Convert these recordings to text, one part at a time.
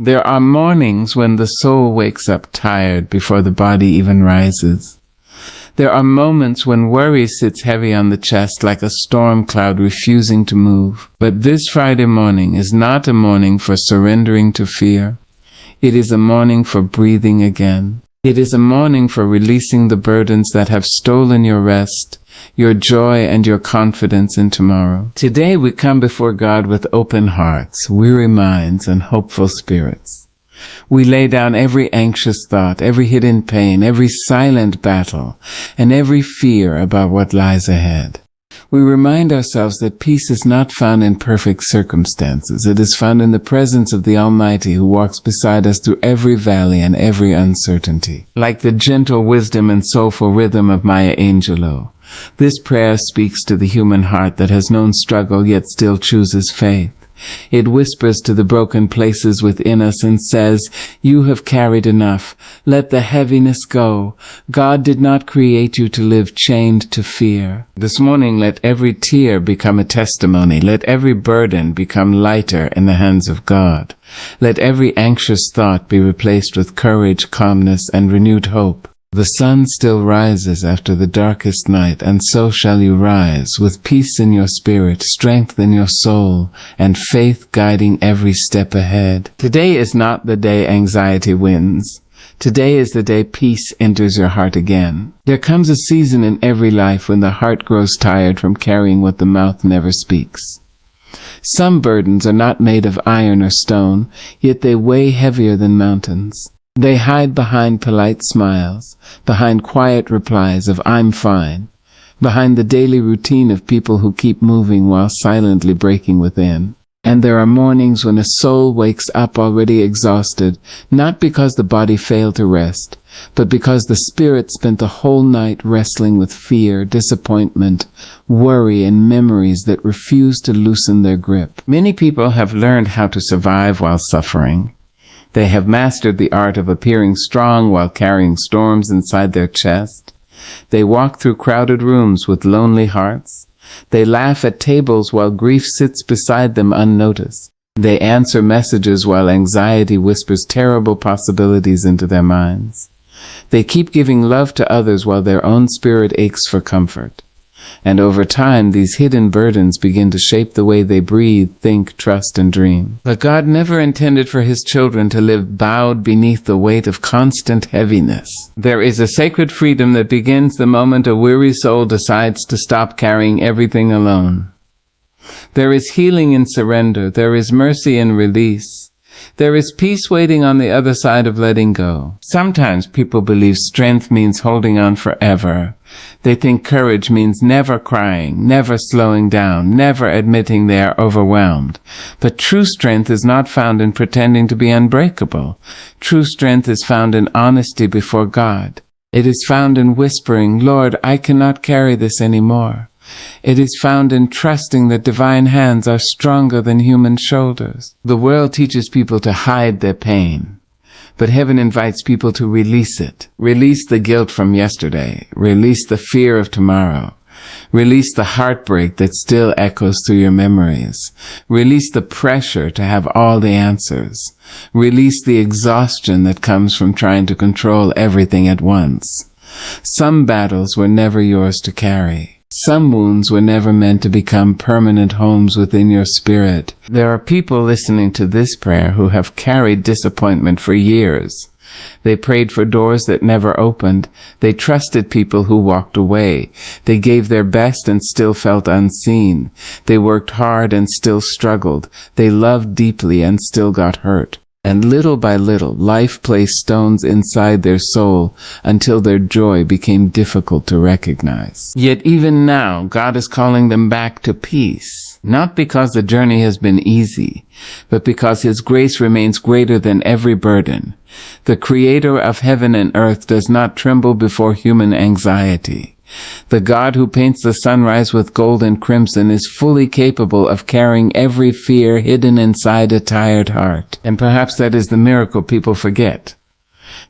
There are mornings when the soul wakes up tired before the body even rises. There are moments when worry sits heavy on the chest like a storm cloud refusing to move. But this Friday morning is not a morning for surrendering to fear. It is a morning for breathing again. It is a morning for releasing the burdens that have stolen your rest, your joy, and your confidence in tomorrow. Today we come before God with open hearts, weary minds, and hopeful spirits. We lay down every anxious thought, every hidden pain, every silent battle, and every fear about what lies ahead. We remind ourselves that peace is not found in perfect circumstances. It is found in the presence of the Almighty who walks beside us through every valley and every uncertainty. Like the gentle wisdom and soulful rhythm of Maya Angelou, this prayer speaks to the human heart that has known struggle yet still chooses faith. It whispers to the broken places within us and says, "You have carried enough. Let the heaviness go. God did not create you to live chained to fear." This morning, let every tear become a testimony. Let every burden become lighter in the hands of God. Let every anxious thought be replaced with courage, calmness, and renewed hope. The sun still rises after the darkest night, and so shall you rise, with peace in your spirit, strength in your soul, and faith guiding every step ahead. Today is not the day anxiety wins. Today is the day peace enters your heart again. There comes a season in every life when the heart grows tired from carrying what the mouth never speaks. Some burdens are not made of iron or stone, yet they weigh heavier than mountains. They hide behind polite smiles, behind quiet replies of "I'm fine," behind the daily routine of people who keep moving while silently breaking within. And there are mornings when a soul wakes up already exhausted, not because the body failed to rest, but because the spirit spent the whole night wrestling with fear, disappointment, worry, and memories that refuse to loosen their grip. Many people have learned how to survive while suffering. They have mastered the art of appearing strong while carrying storms inside their chest. They walk through crowded rooms with lonely hearts. They laugh at tables while grief sits beside them unnoticed. They answer messages while anxiety whispers terrible possibilities into their minds. They keep giving love to others while their own spirit aches for comfort. And over time, these hidden burdens begin to shape the way they breathe, think, trust, and dream. But God never intended for His children to live bowed beneath the weight of constant heaviness. There is a sacred freedom that begins the moment a weary soul decides to stop carrying everything alone. There is healing in surrender. There is mercy in release. There is peace waiting on the other side of letting go. Sometimes people believe strength means holding on forever. They think courage means never crying, never slowing down, never admitting they are overwhelmed. But true strength is not found in pretending to be unbreakable. True strength is found in honesty before God. It is found in whispering, "Lord, I cannot carry this anymore." It is found in trusting that divine hands are stronger than human shoulders. The world teaches people to hide their pain, but heaven invites people to release it. Release the guilt from yesterday. Release the fear of tomorrow. Release the heartbreak that still echoes through your memories. Release the pressure to have all the answers. Release the exhaustion that comes from trying to control everything at once. Some battles were never yours to carry. Some wounds were never meant to become permanent homes within your spirit. There are people listening to this prayer who have carried disappointment for years. They prayed for doors that never opened. They trusted people who walked away. They gave their best and still felt unseen. They worked hard and still struggled. They loved deeply and still got hurt. And little by little, life placed stones inside their soul until their joy became difficult to recognize. Yet even now, God is calling them back to peace, not because the journey has been easy, but because His grace remains greater than every burden. The Creator of heaven and earth does not tremble before human anxiety. The God who paints the sunrise with gold and crimson is fully capable of carrying every fear hidden inside a tired heart. And perhaps that is the miracle people forget.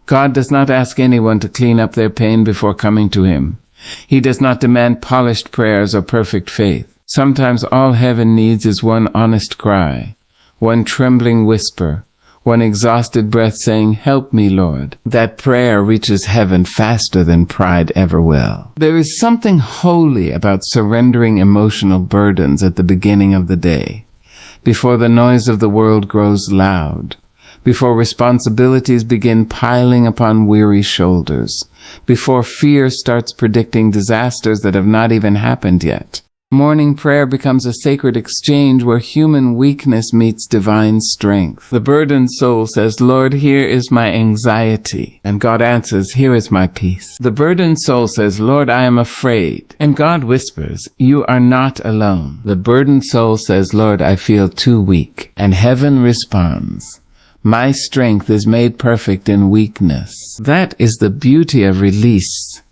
God does not ask anyone to clean up their pain before coming to Him. He does not demand polished prayers or perfect faith. Sometimes all heaven needs is one honest cry, one trembling whisper, one exhausted breath saying, "Help me, Lord." That prayer reaches heaven faster than pride ever will. There is something holy about surrendering emotional burdens at the beginning of the day, before the noise of the world grows loud, before responsibilities begin piling upon weary shoulders, before fear starts predicting disasters that have not even happened yet. Morning prayer becomes a sacred exchange where human weakness meets divine strength. The burdened soul says, "Lord, here is my anxiety." And God answers, "Here is my peace." The burdened soul says, "Lord, I am afraid." And God whispers, "You are not alone." The burdened soul says, "Lord, I feel too weak." And heaven responds, "My strength is made perfect in weakness." That is the beauty of release.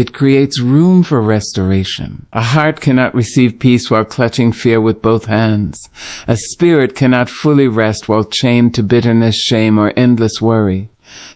It creates room for restoration. A heart cannot receive peace while clutching fear with both hands. A spirit cannot fully rest while chained to bitterness, shame, or endless worry.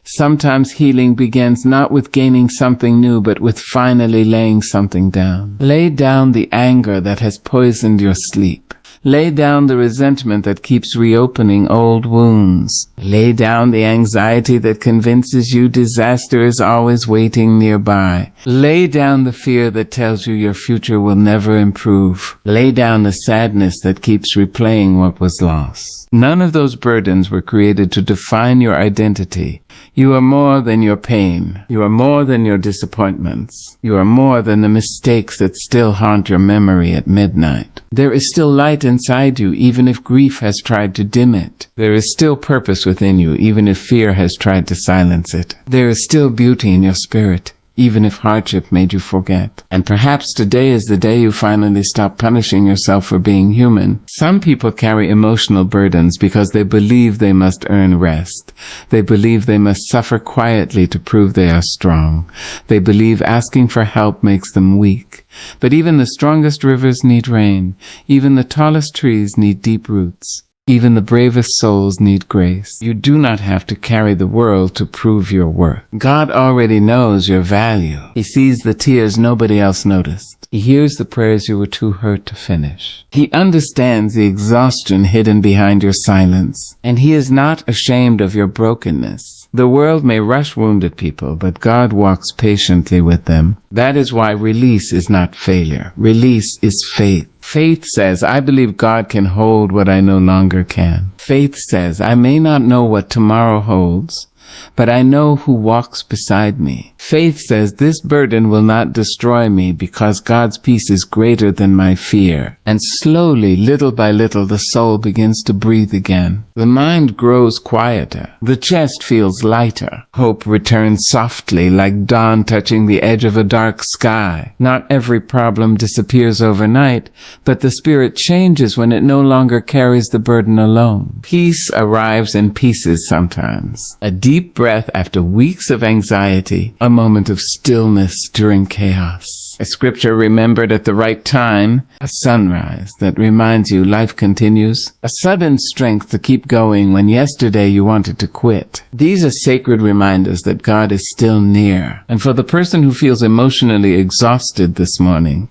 Sometimes healing begins not with gaining something new, but with finally laying something down. Lay down the anger that has poisoned your sleep. Lay down the resentment that keeps reopening old wounds. Lay down the anxiety that convinces you disaster is always waiting nearby. Lay down the fear that tells you your future will never improve. Lay down the sadness that keeps replaying what was lost. None of those burdens were created to define your identity. You are more than your pain. You are more than your disappointments. You are more than the mistakes that still haunt your memory at midnight. There is still light inside you, even if grief has tried to dim it. There is still purpose within you, even if fear has tried to silence it. There is still beauty in your spirit, even if hardship made you forget. And perhaps today is the day you finally stop punishing yourself for being human. Some people carry emotional burdens because they believe they must earn rest. They believe they must suffer quietly to prove they are strong. They believe asking for help makes them weak. But even the strongest rivers need rain. Even the tallest trees need deep roots. Even the bravest souls need grace. You do not have to carry the world to prove your worth. God already knows your value. He sees the tears nobody else noticed. He hears the prayers you were too hurt to finish. He understands the exhaustion hidden behind your silence. And He is not ashamed of your brokenness. The world may rush wounded people, but God walks patiently with them. That is why release is not failure. Release is faith. Faith says, I believe God can hold what I no longer can. Faith says, I may not know what tomorrow holds, but I know who walks beside me. Faith says, this burden will not destroy me because God's peace is greater than my fear. And slowly, little by little, the soul begins to breathe again. The mind grows quieter. The chest feels lighter. Hope returns softly, like dawn touching the edge of a dark sky. Not every problem disappears overnight, but the spirit changes when it no longer carries the burden alone. Peace arrives in pieces sometimes. A deep breath after weeks of anxiety, a moment of stillness during chaos. A scripture remembered at the right time, a sunrise that reminds you life continues, a sudden strength to keep going when yesterday you wanted to quit. These are sacred reminders that God is still near. And for the person who feels emotionally exhausted this morning,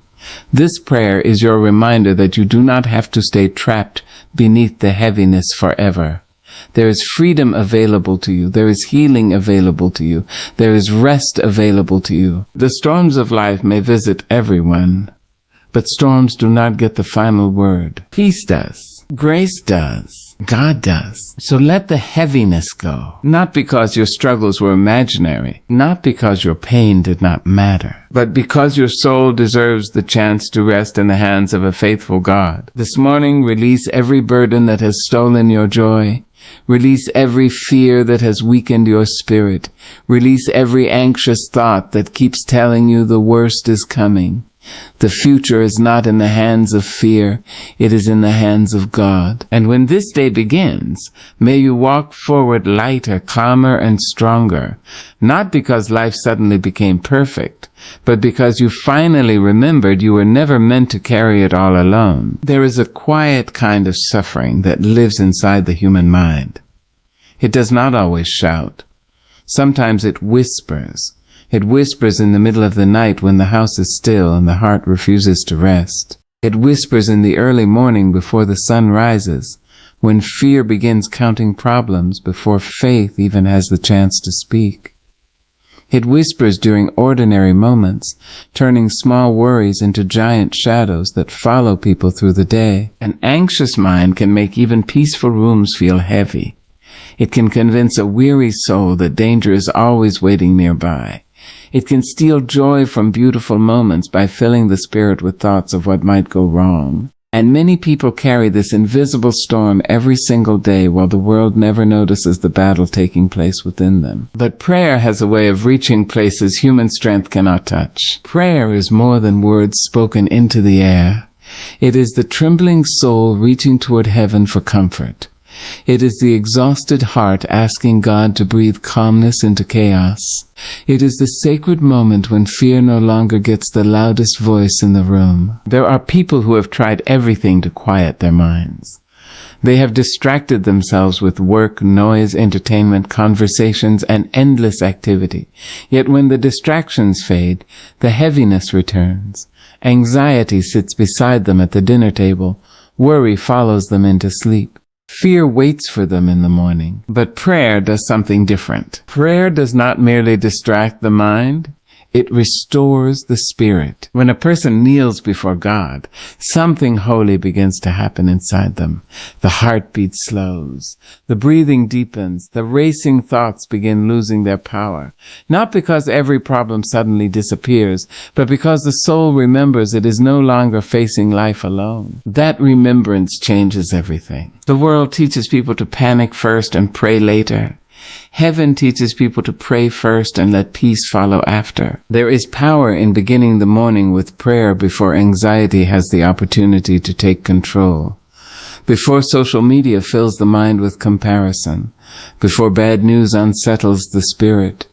this prayer is your reminder that you do not have to stay trapped beneath the heaviness forever. There is freedom available to you. There is healing available to you. There is rest available to you. The storms of life may visit everyone, but storms do not get the final word. Peace does. Grace does. God does. So let the heaviness go. Not because your struggles were imaginary. Not because your pain did not matter. But because your soul deserves the chance to rest in the hands of a faithful God. This morning, release every burden that has stolen your joy. Release every fear that has weakened your spirit. Release every anxious thought that keeps telling you the worst is coming. The future is not in the hands of fear. It is in the hands of God. And when this day begins, may you walk forward lighter, calmer, and stronger. Not because life suddenly became perfect, but because you finally remembered you were never meant to carry it all alone. There is a quiet kind of suffering that lives inside the human mind. It does not always shout. Sometimes it whispers. It whispers in the middle of the night when the house is still and the heart refuses to rest. It whispers in the early morning before the sun rises, when fear begins counting problems before faith even has the chance to speak. It whispers during ordinary moments, turning small worries into giant shadows that follow people through the day. An anxious mind can make even peaceful rooms feel heavy. It can convince a weary soul that danger is always waiting nearby. It can steal joy from beautiful moments by filling the spirit with thoughts of what might go wrong. And many people carry this invisible storm every single day while the world never notices the battle taking place within them. But prayer has a way of reaching places human strength cannot touch. Prayer is more than words spoken into the air. It is the trembling soul reaching toward heaven for comfort. It is the exhausted heart asking God to breathe calmness into chaos. It is the sacred moment when fear no longer gets the loudest voice in the room. There are people who have tried everything to quiet their minds. They have distracted themselves with work, noise, entertainment, conversations, and endless activity. Yet when the distractions fade, the heaviness returns. Anxiety sits beside them at the dinner table. Worry follows them into sleep. Fear waits for them in the morning. But prayer does something different. Prayer does not merely distract the mind. It restores the spirit. When a person kneels before God, something holy begins to happen inside them. The heartbeat slows. The breathing deepens. The racing thoughts begin losing their power. Not because every problem suddenly disappears, but because the soul remembers it is no longer facing life alone. That remembrance changes everything. The world teaches people to panic first and pray later. Heaven teaches people to pray first and let peace follow after. There is power in beginning the morning with prayer before anxiety has the opportunity to take control. Before social media fills the mind with comparison. Before bad news unsettles the spirit.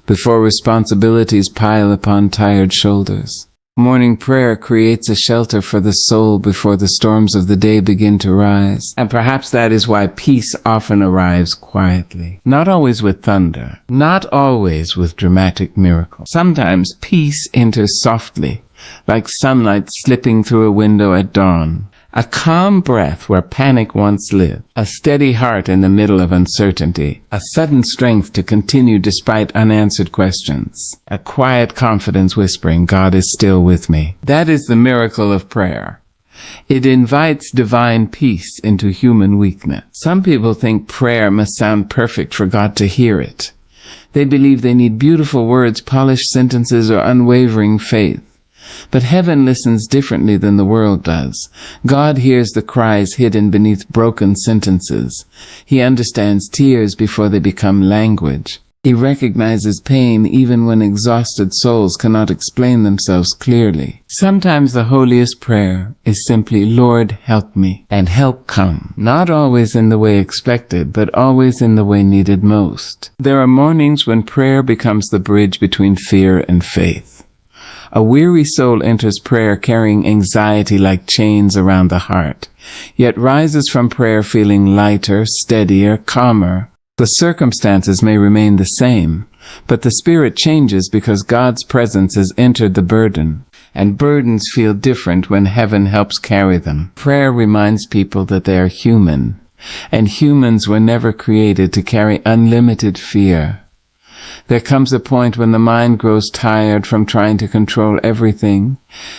Before responsibilities pile upon tired shoulders. Morning prayer creates a shelter for the soul before the storms of the day begin to rise. And perhaps that is why peace often arrives quietly. Not always with thunder. Not always with dramatic miracles. Sometimes peace enters softly, like sunlight slipping through a window at dawn. A calm breath where panic once lived. A steady heart in the middle of uncertainty. A sudden strength to continue despite unanswered questions. A quiet confidence whispering, God is still with me. That is the miracle of prayer. It invites divine peace into human weakness. Some people think prayer must sound perfect for God to hear it. They believe they need beautiful words, polished sentences, or unwavering faith. But heaven listens differently than the world does. God hears the cries hidden beneath broken sentences. He understands tears before they become language. He recognizes pain even when exhausted souls cannot explain themselves clearly. Sometimes the holiest prayer is simply, Lord, help me, and help come. Not always in the way expected, but always in the way needed most. There are mornings when prayer becomes the bridge between fear and faith. A weary soul enters prayer carrying anxiety like chains around the heart, yet rises from prayer feeling lighter, steadier, calmer. The circumstances may remain the same, but the spirit changes because God's presence has entered the burden, and burdens feel different when heaven helps carry them. Prayer reminds people that they are human, and humans were never created to carry unlimited fear. There comes a point when the mind grows tired from trying to control everything.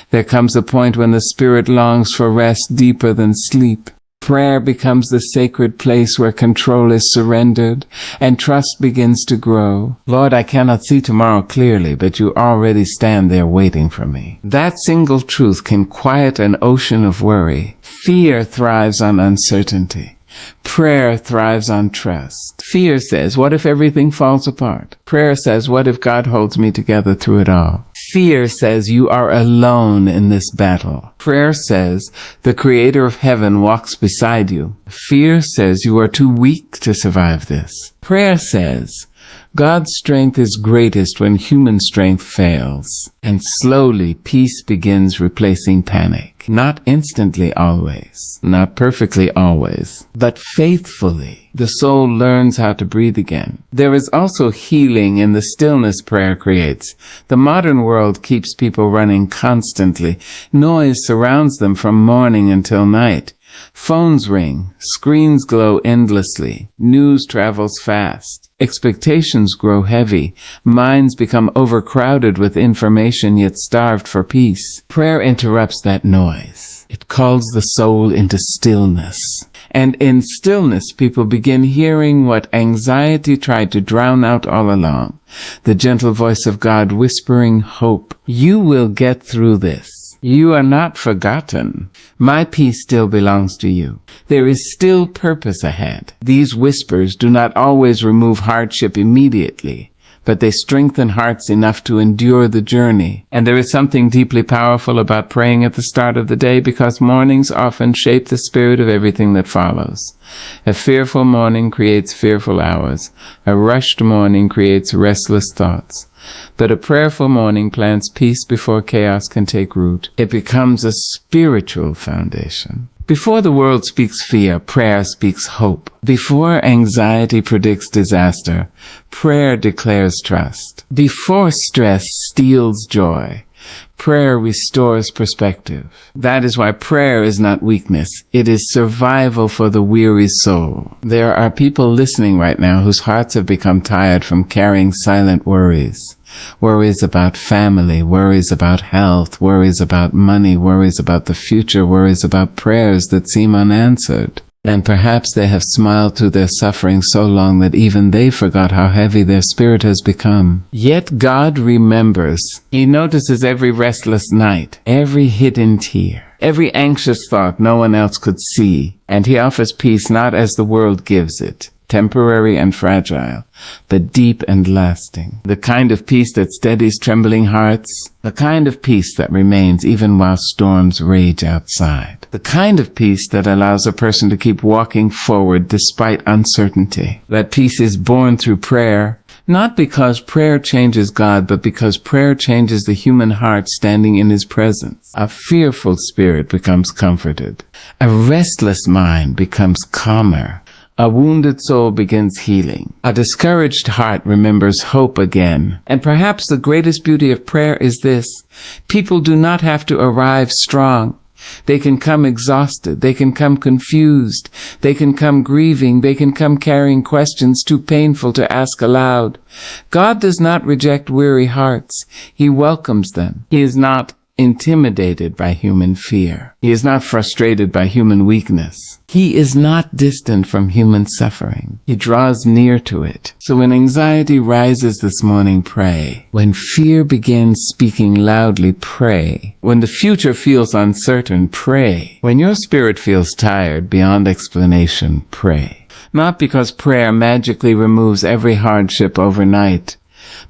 There comes a point when the spirit longs for rest deeper than sleep. Prayer becomes the sacred place where control is surrendered and trust begins to grow. Lord, I cannot see tomorrow clearly, but you already stand there waiting for me. That single truth can quiet an ocean of worry. Fear thrives on uncertainty. Prayer thrives on trust. Fear says, what if everything falls apart? Prayer says, what if God holds me together through it all? Fear says, you are alone in this battle. Prayer says, the Creator of heaven walks beside you. Fear says, you are too weak to survive this. Prayer says, God's strength is greatest when human strength fails. And slowly, peace begins replacing panic. Not instantly always, not perfectly always, but faithfully. The soul learns how to breathe again. There is also healing in the stillness prayer creates. The modern world keeps people running constantly. Noise surrounds them from morning until night. Phones ring, screens glow endlessly, news travels fast, expectations grow heavy, minds become overcrowded with information yet starved for peace. Prayer interrupts that noise. It calls the soul into stillness. And in stillness, people begin hearing what anxiety tried to drown out all along. The gentle voice of God whispering hope. You will get through this. You are not forgotten. My peace still belongs to you. There is still purpose ahead. These whispers do not always remove hardship immediately, but they strengthen hearts enough to endure the journey. And there is something deeply powerful about praying at the start of the day, because mornings often shape the spirit of everything that follows. A fearful morning creates fearful hours. A rushed morning creates restless thoughts. But a prayerful morning plants peace before chaos can take root. It becomes a spiritual foundation. Before the world speaks fear, prayer speaks hope. Before anxiety predicts disaster, prayer declares trust. Before stress steals joy, prayer restores perspective. That is why prayer is not weakness. It is survival for the weary soul. There are people listening right now whose hearts have become tired from carrying silent worries. Worries about family, worries about health, worries about money, worries about the future, worries about prayers that seem unanswered. And perhaps they have smiled through their suffering so long that even they forgot how heavy their spirit has become. Yet God remembers. He notices every restless night, every hidden tear, every anxious thought no one else could see. And He offers peace not as the world gives it, temporary and fragile, but deep and lasting. The kind of peace that steadies trembling hearts, the kind of peace that remains even while storms rage outside, the kind of peace that allows a person to keep walking forward despite uncertainty. That peace is born through prayer, not because prayer changes God, but because prayer changes the human heart standing in His presence. A fearful spirit becomes comforted. A restless mind becomes calmer. A wounded soul begins healing. A discouraged heart remembers hope again. And perhaps the greatest beauty of prayer is this: people do not have to arrive strong. They can come exhausted. They can come confused. They can come grieving. They can come carrying questions too painful to ask aloud. God does not reject weary hearts. He welcomes them. He is not intimidated by human fear. He is not frustrated by human weakness. He is not distant from human suffering. He draws near to it. So when anxiety rises this morning, pray. When fear begins speaking loudly, pray. When the future feels uncertain, pray. When your spirit feels tired beyond explanation, pray. Not because prayer magically removes every hardship overnight,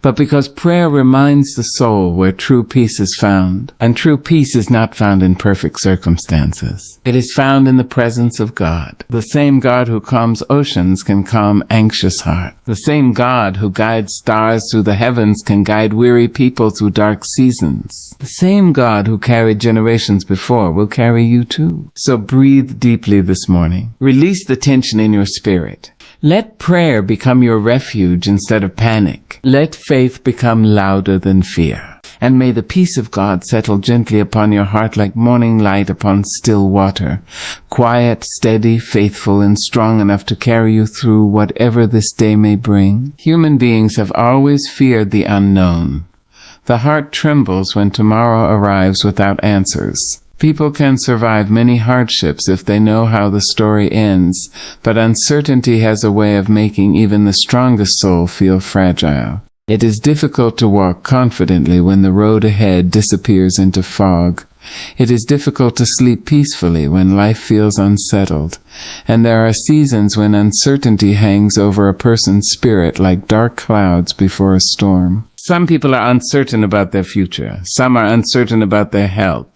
but because prayer reminds the soul where true peace is found. And true peace is not found in perfect circumstances. It is found in the presence of God. The same God who calms oceans can calm anxious hearts. The same God who guides stars through the heavens can guide weary people through dark seasons. The same God who carried generations before will carry you too. So breathe deeply this morning. Release the tension in your spirit. Let prayer become your refuge instead of panic. Let faith become louder than fear. And may the peace of God settle gently upon your heart like morning light upon still water. Quiet, steady, faithful, and strong enough to carry you through whatever this day may bring. Human beings have always feared the unknown. The heart trembles when tomorrow arrives without answers. People can survive many hardships if they know how the story ends, but uncertainty has a way of making even the strongest soul feel fragile. It is difficult to walk confidently when the road ahead disappears into fog. It is difficult to sleep peacefully when life feels unsettled, and there are seasons when uncertainty hangs over a person's spirit like dark clouds before a storm. Some people are uncertain about their future. Some are uncertain about their health,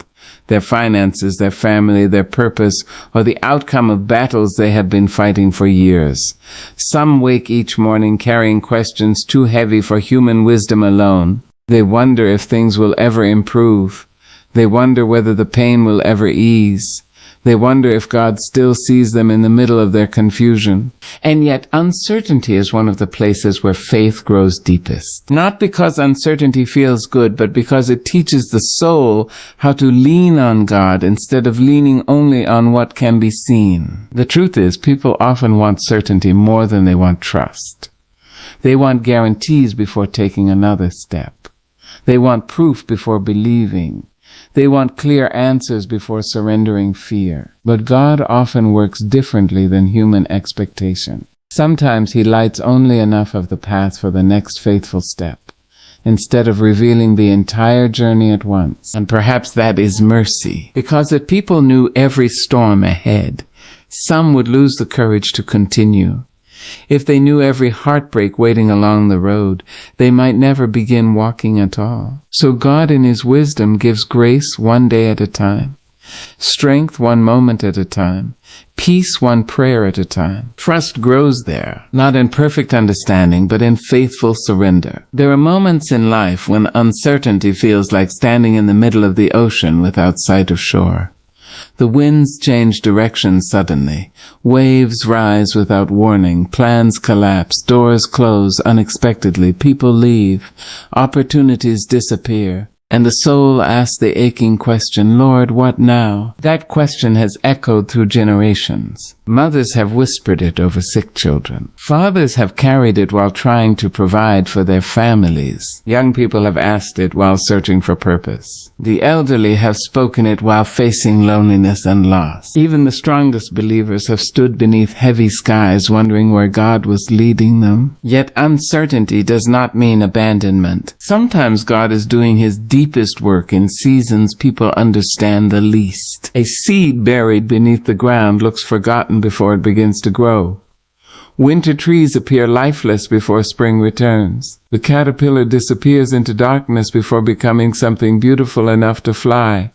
their finances, their family, their purpose, or the outcome of battles they have been fighting for years. Some wake each morning carrying questions too heavy for human wisdom alone. They wonder if things will ever improve. They wonder whether the pain will ever ease. They wonder if God still sees them in the middle of their confusion. And yet uncertainty is one of the places where faith grows deepest. Not because uncertainty feels good, but because it teaches the soul how to lean on God instead of leaning only on what can be seen. The truth is, people often want certainty more than they want trust. They want guarantees before taking another step. They want proof before believing. They want clear answers before surrendering fear. But God often works differently than human expectation. Sometimes he lights only enough of the path for the next faithful step, instead of revealing the entire journey at once. And perhaps that is mercy. Because if people knew every storm ahead, some would lose the courage to continue. If they knew every heartbreak waiting along the road, they might never begin walking at all. So God in his wisdom gives grace one day at a time, strength one moment at a time, peace one prayer at a time. Trust grows there, not in perfect understanding, but in faithful surrender. There are moments in life when uncertainty feels like standing in the middle of the ocean without sight of shore. The winds change direction suddenly. Waves rise without warning. Plans collapse. Doors close unexpectedly. People leave. Opportunities disappear. And the soul asks the aching question, Lord, what now? That question has echoed through generations. Mothers have whispered it over sick children. Fathers have carried it while trying to provide for their families. Young people have asked it while searching for purpose. The elderly have spoken it while facing loneliness and loss. Even the strongest believers have stood beneath heavy skies wondering where God was leading them. Yet uncertainty does not mean abandonment. Sometimes God is doing his deepest work in seasons people understand the least. A seed buried beneath the ground looks forgotten before it begins to grow. Winter trees appear lifeless before spring returns. The caterpillar disappears into darkness before becoming something beautiful enough to fly.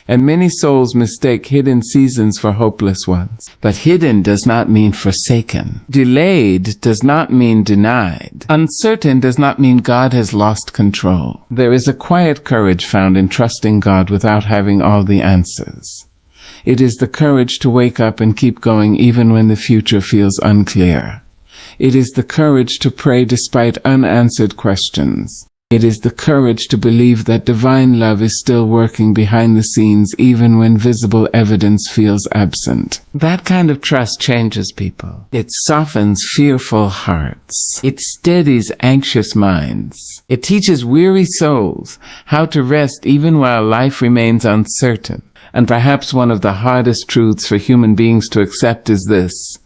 And many souls mistake hidden seasons for hopeless ones. But hidden does not mean forsaken. Delayed does not mean denied. Uncertain does not mean God has lost control. There is a quiet courage found in trusting God without having all the answers. It is the courage to wake up and keep going even when the future feels unclear. It is the courage to pray despite unanswered questions. It is the courage to believe that divine love is still working behind the scenes even when visible evidence feels absent. That kind of trust changes people. It softens fearful hearts. It steadies anxious minds. It teaches weary souls how to rest even while life remains uncertain. And perhaps one of the hardest truths for human beings to accept is this: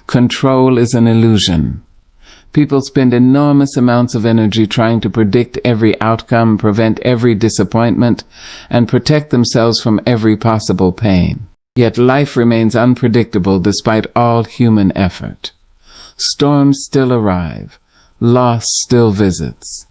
control is an illusion. People spend enormous amounts of energy trying to predict every outcome, prevent every disappointment, and protect themselves from every possible pain. Yet life remains unpredictable despite all human effort. Storms still arrive. Loss still visits.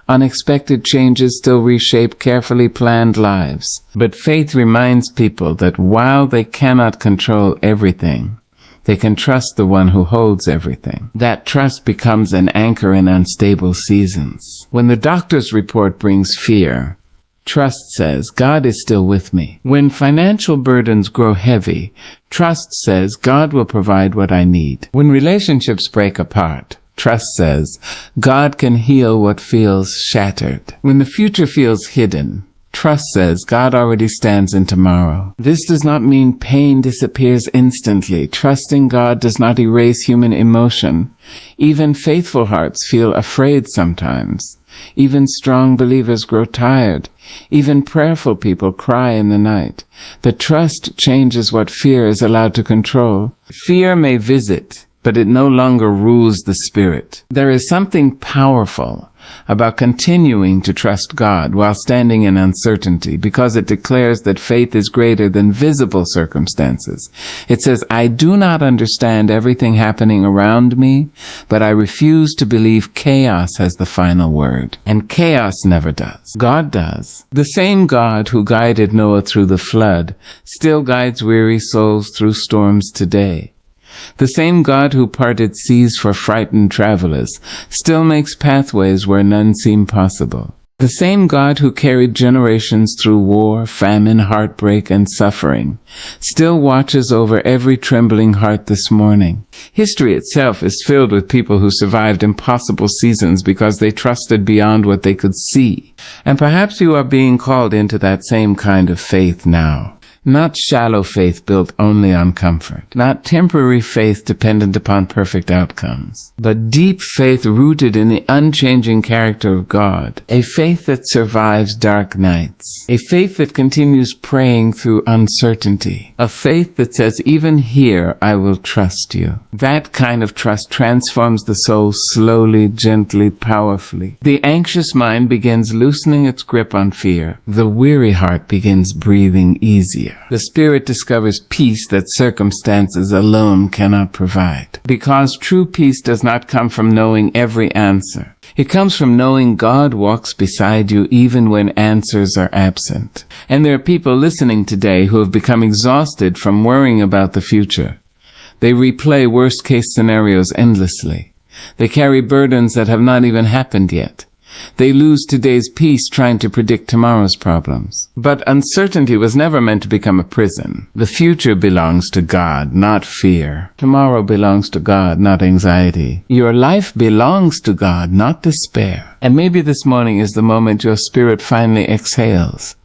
Unexpected changes still reshape carefully planned lives. But faith reminds people that while they cannot control everything, they can trust the one who holds everything. That trust becomes an anchor in unstable seasons. When the doctor's report brings fear, trust says, God is still with me. When financial burdens grow heavy, trust says, God will provide what I need. When relationships break apart, trust says, God can heal what feels shattered. When the future feels hidden, trust says, God already stands in tomorrow. This does not mean pain disappears instantly. Trusting God does not erase human emotion. Even faithful hearts feel afraid sometimes. Even strong believers grow tired. Even prayerful people cry in the night. The trust changes what fear is allowed to control. Fear may visit, but it no longer rules the spirit. There is something powerful about continuing to trust God while standing in uncertainty, because it declares that faith is greater than visible circumstances. It says, I do not understand everything happening around me, but I refuse to believe chaos has the final word. And chaos never does. God does. The same God who guided Noah through the flood still guides weary souls through storms today. The same God who parted seas for frightened travelers still makes pathways where none seem possible. The same God who carried generations through war, famine, heartbreak, and suffering still watches over every trembling heart this morning. History itself is filled with people who survived impossible seasons because they trusted beyond what they could see. And perhaps you are being called into that same kind of faith now. Not shallow faith built only on comfort, not temporary faith dependent upon perfect outcomes, but deep faith rooted in the unchanging character of God, a faith that survives dark nights, a faith that continues praying through uncertainty, a faith that says, even here I will trust you. That kind of trust transforms the soul slowly, gently, powerfully. The anxious mind begins loosening its grip on fear. The weary heart begins breathing easier. The spirit discovers peace that circumstances alone cannot provide. Because true peace does not come from knowing every answer. It comes from knowing God walks beside you even when answers are absent. And there are people listening today who have become exhausted from worrying about the future. They replay worst-case scenarios endlessly. They carry burdens that have not even happened yet. They lose today's peace trying to predict tomorrow's problems. But uncertainty was never meant to become a prison. The future belongs to God, not fear. Tomorrow belongs to God, not anxiety. Your life belongs to God, not despair. And maybe this morning is the moment your spirit finally exhales.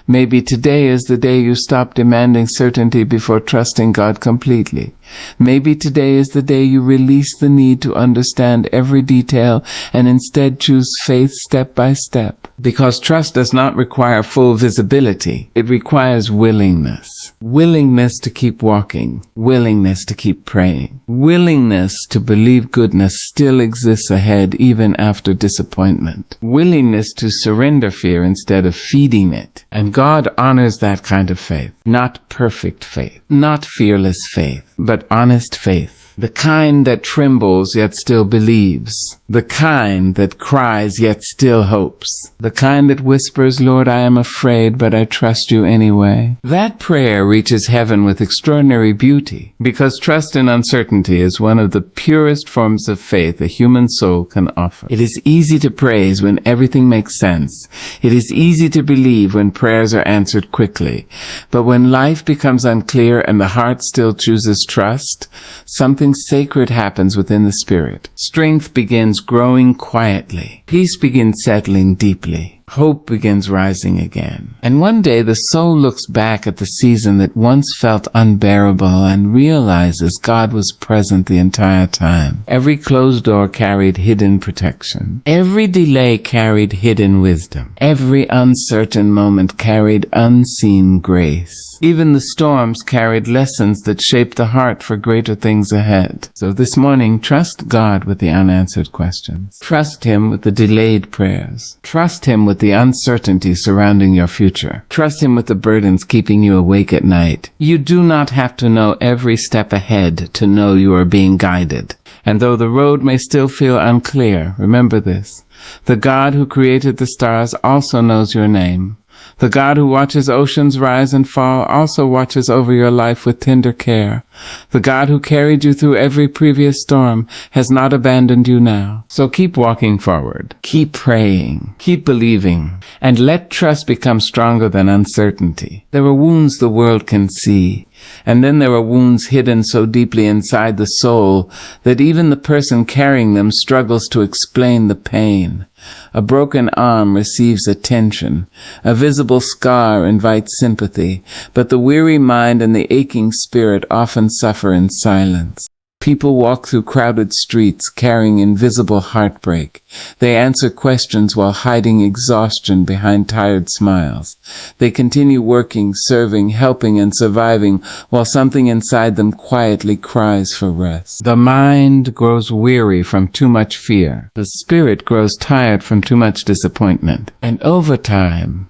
Maybe today is the day you stop demanding certainty before trusting God completely. Maybe today is the day you release the need to understand every detail and instead choose faith step by step. Because trust does not require full visibility. It requires willingness. Willingness to keep walking. Willingness to keep praying. Willingness to believe goodness still exists ahead even after disappointment. Willingness to surrender fear instead of feeding it. And God honors that kind of faith. Not perfect faith. Not fearless faith, but honest faith. The kind that trembles yet still believes. The kind that cries yet still hopes. The kind that whispers, Lord, I am afraid, but I trust you anyway. That prayer reaches heaven with extraordinary beauty, because trust in uncertainty is one of the purest forms of faith a human soul can offer. It is easy to praise when everything makes sense. It is easy to believe when prayers are answered quickly. But when life becomes unclear and the heart still chooses trust, something sacred happens within the spirit. Strength begins growing quietly. Peace begins settling deeply. Hope begins rising again. And one day the soul looks back at the season that once felt unbearable and realizes God was present the entire time. Every closed door carried hidden protection. Every delay carried hidden wisdom. Every uncertain moment carried unseen grace. Even the storms carried lessons that shaped the heart for greater things ahead. So this morning, trust God with the unanswered questions. Trust Him with the delayed prayers. Trust Him with the uncertainty surrounding your future. Trust Him with the burdens keeping you awake at night. You do not have to know every step ahead to know you are being guided. And though the road may still feel unclear, remember this. The God who created the stars also knows your name. The God who watches oceans rise and fall also watches over your life with tender care. The God who carried you through every previous storm has not abandoned you now. So keep walking forward. Keep praying. Keep believing. And let trust become stronger than uncertainty. There are wounds the world can see. And then there are wounds hidden so deeply inside the soul that even the person carrying them struggles to explain the pain. A broken arm receives attention. A visible scar invites sympathy. But the weary mind and the aching spirit often suffer in silence. People walk through crowded streets carrying invisible heartbreak. They answer questions while hiding exhaustion behind tired smiles. They continue working, serving, helping, and surviving while something inside them quietly cries for rest. The mind grows weary from too much fear. The spirit grows tired from too much disappointment. And over time,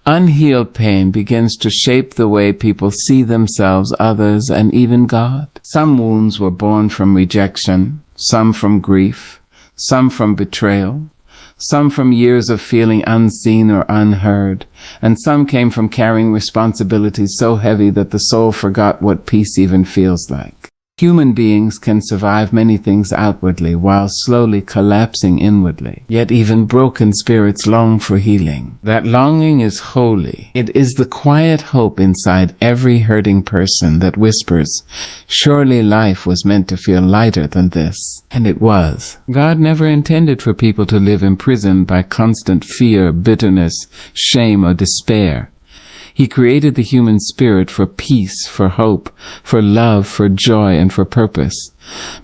unhealed pain begins to shape the way people see themselves, others, and even God. Some wounds were born from rejection, some from grief, some from betrayal, some from years of feeling unseen or unheard, and some came from carrying responsibilities so heavy that the soul forgot what peace even feels like. Human beings can survive many things outwardly while slowly collapsing inwardly. Yet even broken spirits long for healing. That longing is holy. It is the quiet hope inside every hurting person that whispers, surely life was meant to feel lighter than this. And it was. God never intended for people to live imprisoned by constant fear, bitterness, shame, or despair. He created the human spirit for peace, for hope, for love, for joy, and for purpose.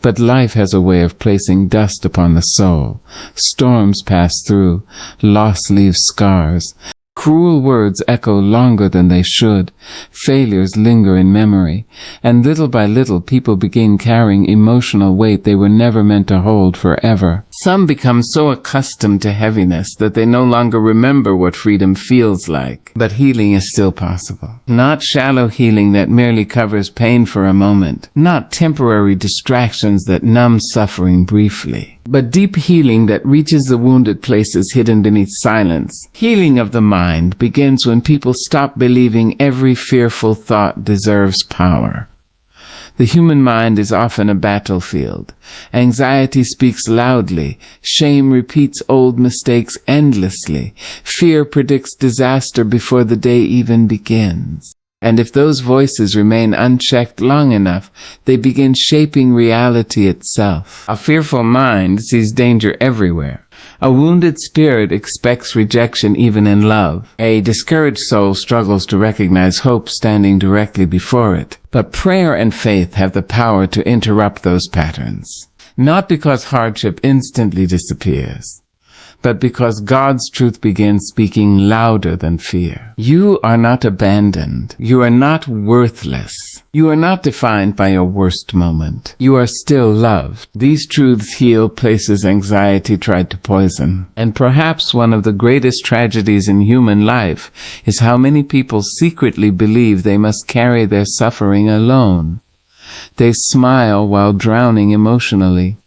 But life has a way of placing dust upon the soul. Storms pass through. Loss leaves scars. Cruel words echo longer than they should. Failures linger in memory. And little by little, people begin carrying emotional weight they were never meant to hold forever. Some become so accustomed to heaviness that they no longer remember what freedom feels like. But healing is still possible. Not shallow healing that merely covers pain for a moment. Not temporary distractions that numb suffering briefly. But deep healing that reaches the wounded places hidden beneath silence. Healing of the mind begins when people stop believing every fearful thought deserves power. The human mind is often a battlefield. Anxiety speaks loudly. Shame repeats old mistakes endlessly. Fear predicts disaster before the day even begins. And if those voices remain unchecked long enough, they begin shaping reality itself. A fearful mind sees danger everywhere. A wounded spirit expects rejection even in love. A discouraged soul struggles to recognize hope standing directly before it. But prayer and faith have the power to interrupt those patterns. Not because hardship instantly disappears, but because God's truth begins speaking louder than fear. You are not abandoned. You are not worthless. You are not defined by your worst moment. You are still loved. These truths heal places anxiety tried to poison. And perhaps one of the greatest tragedies in human life is how many people secretly believe they must carry their suffering alone. They smile while drowning emotionally.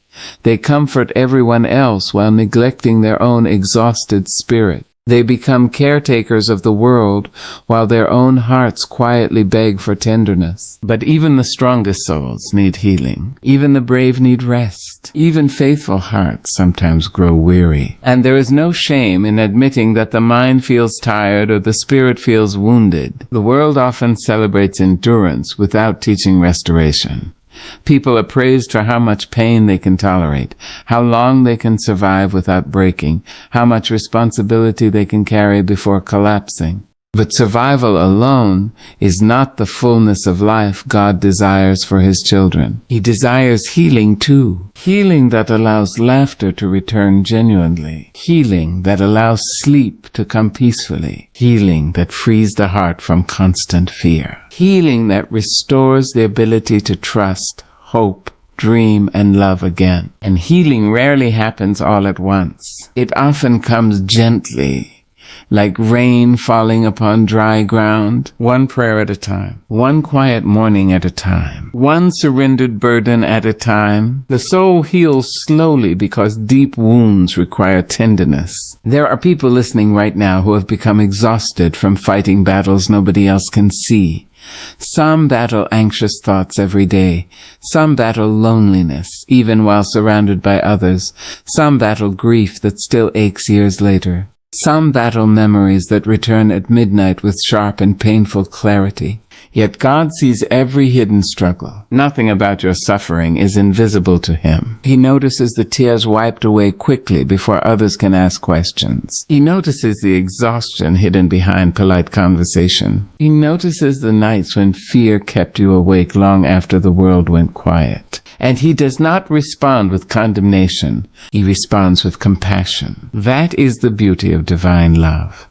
They comfort everyone else while neglecting their own exhausted spirit. They become caretakers of the world while their own hearts quietly beg for tenderness. But even the strongest souls need healing. Even the brave need rest. Even faithful hearts sometimes grow weary. And there is no shame in admitting that the mind feels tired or the spirit feels wounded. The world often celebrates endurance without teaching restoration. People are praised for how much pain they can tolerate, how long they can survive without breaking, how much responsibility they can carry before collapsing. But survival alone is not the fullness of life God desires for His children. He desires healing too. Healing that allows laughter to return genuinely. Healing that allows sleep to come peacefully. Healing that frees the heart from constant fear. Healing that restores the ability to trust, hope, dream, and love again. And healing rarely happens all at once. It often comes gently, like rain falling upon dry ground, one prayer at a time, one quiet morning at a time, one surrendered burden at a time. The soul heals slowly because deep wounds require tenderness. There are people listening right now who have become exhausted from fighting battles nobody else can see. Some battle anxious thoughts every day. Some battle loneliness, even while surrounded by others. Some battle grief that still aches years later. Some battle memories that return at midnight with sharp and painful clarity. Yet God sees every hidden struggle. Nothing about your suffering is invisible to Him. He notices the tears wiped away quickly before others can ask questions. He notices the exhaustion hidden behind polite conversation. He notices the nights when fear kept you awake long after the world went quiet. And He does not respond with condemnation. He responds with compassion. That is the beauty of divine love.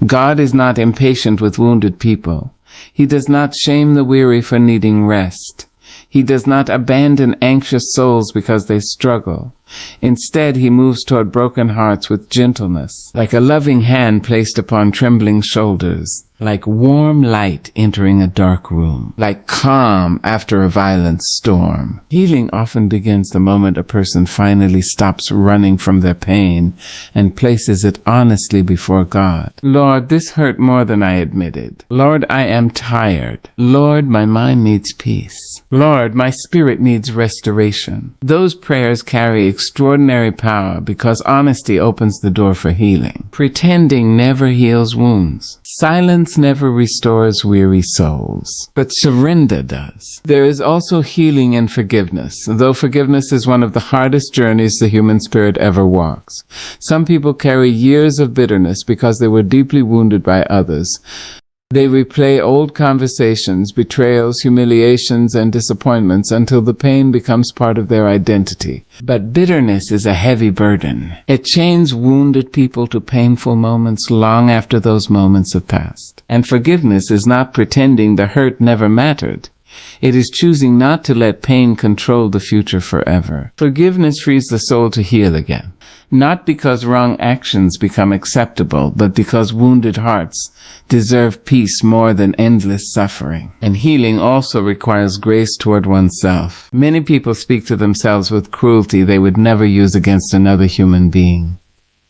God is not impatient with wounded people. He does not shame the weary for needing rest. He does not abandon anxious souls because they struggle. Instead, he moves toward broken hearts with gentleness, like a loving hand placed upon trembling shoulders, like warm light entering a dark room, like calm after a violent storm. Healing often begins the moment a person finally stops running from their pain and places it honestly before God. Lord, this hurt more than I admitted. Lord, I am tired. Lord, my mind needs peace. Lord, my spirit needs restoration. Those prayers carry extraordinary power because honesty opens the door for healing. Pretending never heals wounds. Silence never restores weary souls, but surrender does. There is also healing in forgiveness, though forgiveness is one of the hardest journeys the human spirit ever walks. Some people carry years of bitterness because they were deeply wounded by others. They replay old conversations, betrayals, humiliations, and disappointments until the pain becomes part of their identity. But bitterness is a heavy burden. It chains wounded people to painful moments long after those moments have passed. And forgiveness is not pretending the hurt never mattered. It is choosing not to let pain control the future forever. Forgiveness frees the soul to heal again. Not because wrong actions become acceptable, but because wounded hearts deserve peace more than endless suffering. And healing also requires grace toward oneself. Many people speak to themselves with cruelty they would never use against another human being.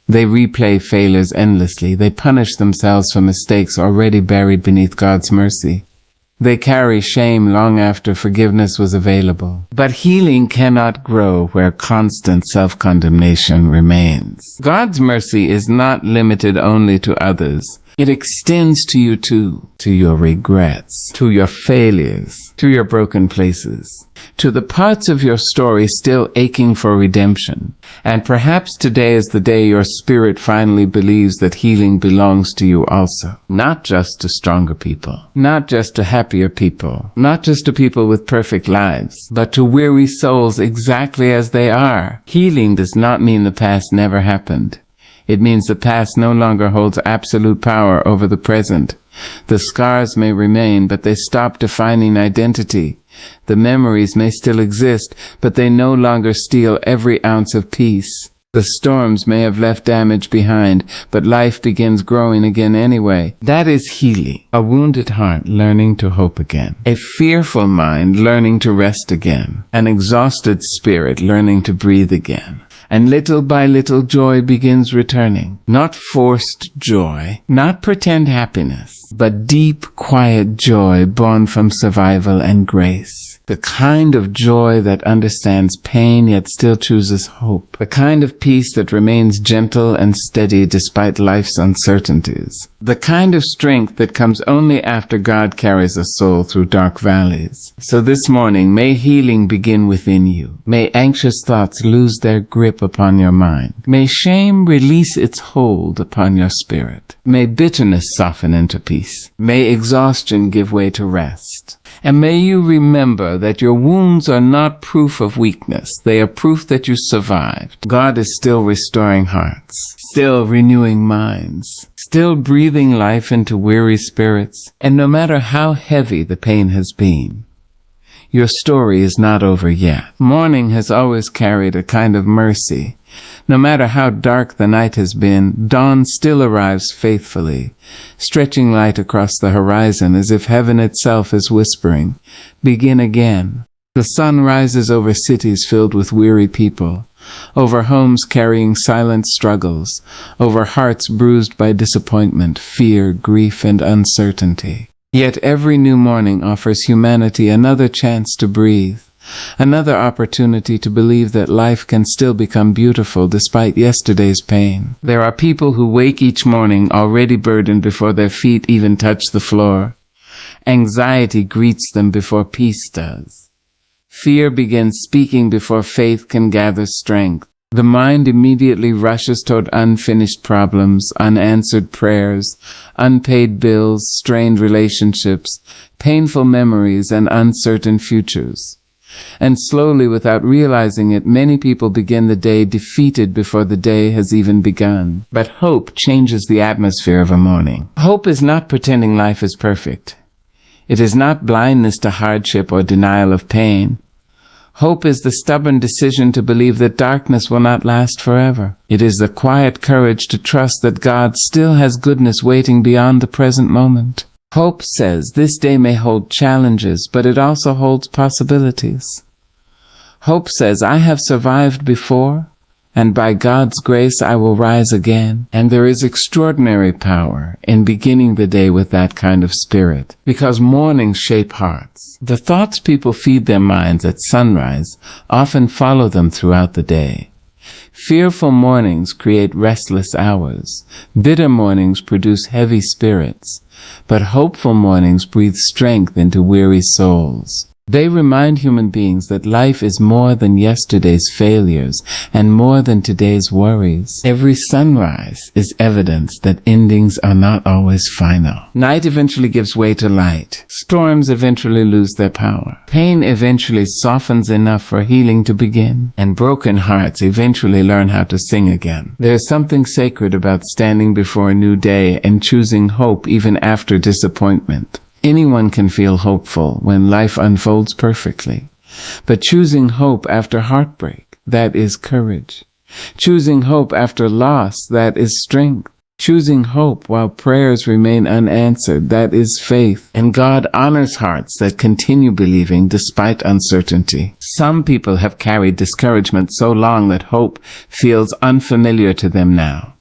They replay failures endlessly. They punish themselves for mistakes already buried beneath God's mercy. They carry shame long after forgiveness was available. But healing cannot grow where constant self-condemnation remains. God's mercy is not limited only to others. It extends to you too, to your regrets, to your failures, to your broken places, to the parts of your story still aching for redemption. And perhaps today is the day your spirit finally believes that healing belongs to you also. Not just to stronger people, not just to happier people, not just to people with perfect lives, but to weary souls exactly as they are. Healing does not mean the past never happened. It means the past no longer holds absolute power over the present. The scars may remain, but they stop defining identity. The memories may still exist, but they no longer steal every ounce of peace. The storms may have left damage behind, but life begins growing again anyway. That is healing. A wounded heart learning to hope again. A fearful mind learning to rest again. An exhausted spirit learning to breathe again. And little by little joy begins returning. Not forced joy, not pretend happiness, but deep, quiet joy born from survival and grace. The kind of joy that understands pain yet still chooses hope. The kind of peace that remains gentle and steady despite life's uncertainties. The kind of strength that comes only after God carries a soul through dark valleys. So this morning, may healing begin within you. May anxious thoughts lose their grip upon your mind. May shame release its hold upon your spirit. May bitterness soften into peace. May exhaustion give way to rest. And may you remember that your wounds are not proof of weakness. They are proof that you survived. God is still restoring hearts, still renewing minds, still breathing life into weary spirits. And no matter how heavy the pain has been, your story is not over yet. Morning has always carried a kind of mercy. No matter how dark the night has been, dawn still arrives faithfully, stretching light across the horizon as if heaven itself is whispering, "Begin again." The sun rises over cities filled with weary people, over homes carrying silent struggles, over hearts bruised by disappointment, fear, grief, and uncertainty. Yet every new morning offers humanity another chance to breathe, another opportunity to believe that life can still become beautiful despite yesterday's pain. There are people who wake each morning already burdened before their feet even touch the floor. Anxiety greets them before peace does. Fear begins speaking before faith can gather strength. The mind immediately rushes toward unfinished problems, unanswered prayers, unpaid bills, strained relationships, painful memories, and uncertain futures. And slowly, without realizing it, many people begin the day defeated before the day has even begun. But hope changes the atmosphere of a morning. Hope is not pretending life is perfect. It is not blindness to hardship or denial of pain. Hope is the stubborn decision to believe that darkness will not last forever. It is the quiet courage to trust that God still has goodness waiting beyond the present moment. Hope says this day may hold challenges, but it also holds possibilities. Hope says, I have survived before, and by God's grace I will rise again. And there is extraordinary power in beginning the day with that kind of spirit, because mornings shape hearts. The thoughts people feed their minds at sunrise often follow them throughout the day. Fearful mornings create restless hours. Bitter mornings produce heavy spirits. But hopeful mornings breathe strength into weary souls. They remind human beings that life is more than yesterday's failures and more than today's worries. Every sunrise is evidence that endings are not always final. Night eventually gives way to light. Storms eventually lose their power. Pain eventually softens enough for healing to begin. And broken hearts eventually learn how to sing again. There is something sacred about standing before a new day and choosing hope even after disappointment. Anyone can feel hopeful when life unfolds perfectly. But choosing hope after heartbreak, that is courage. Choosing hope after loss, that is strength. Choosing hope while prayers remain unanswered, that is faith. And God honors hearts that continue believing despite uncertainty. Some people have carried discouragement so long that hope feels unfamiliar to them now.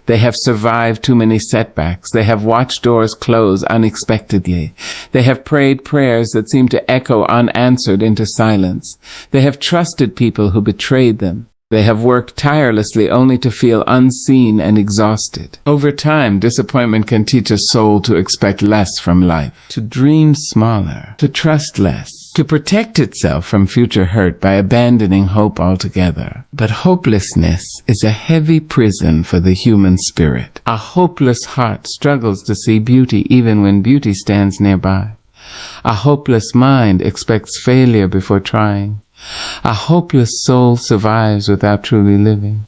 They have survived too many setbacks. They have watched doors close unexpectedly. They have prayed prayers that seem to echo unanswered into silence. They have trusted people who betrayed them. They have worked tirelessly only to feel unseen and exhausted. Over time, disappointment can teach a soul to expect less from life, to dream smaller, to trust less, to protect itself from future hurt by abandoning hope altogether. But hopelessness is a heavy prison for the human spirit. A hopeless heart struggles to see beauty even when beauty stands nearby. A hopeless mind expects failure before trying. A hopeless soul survives without truly living.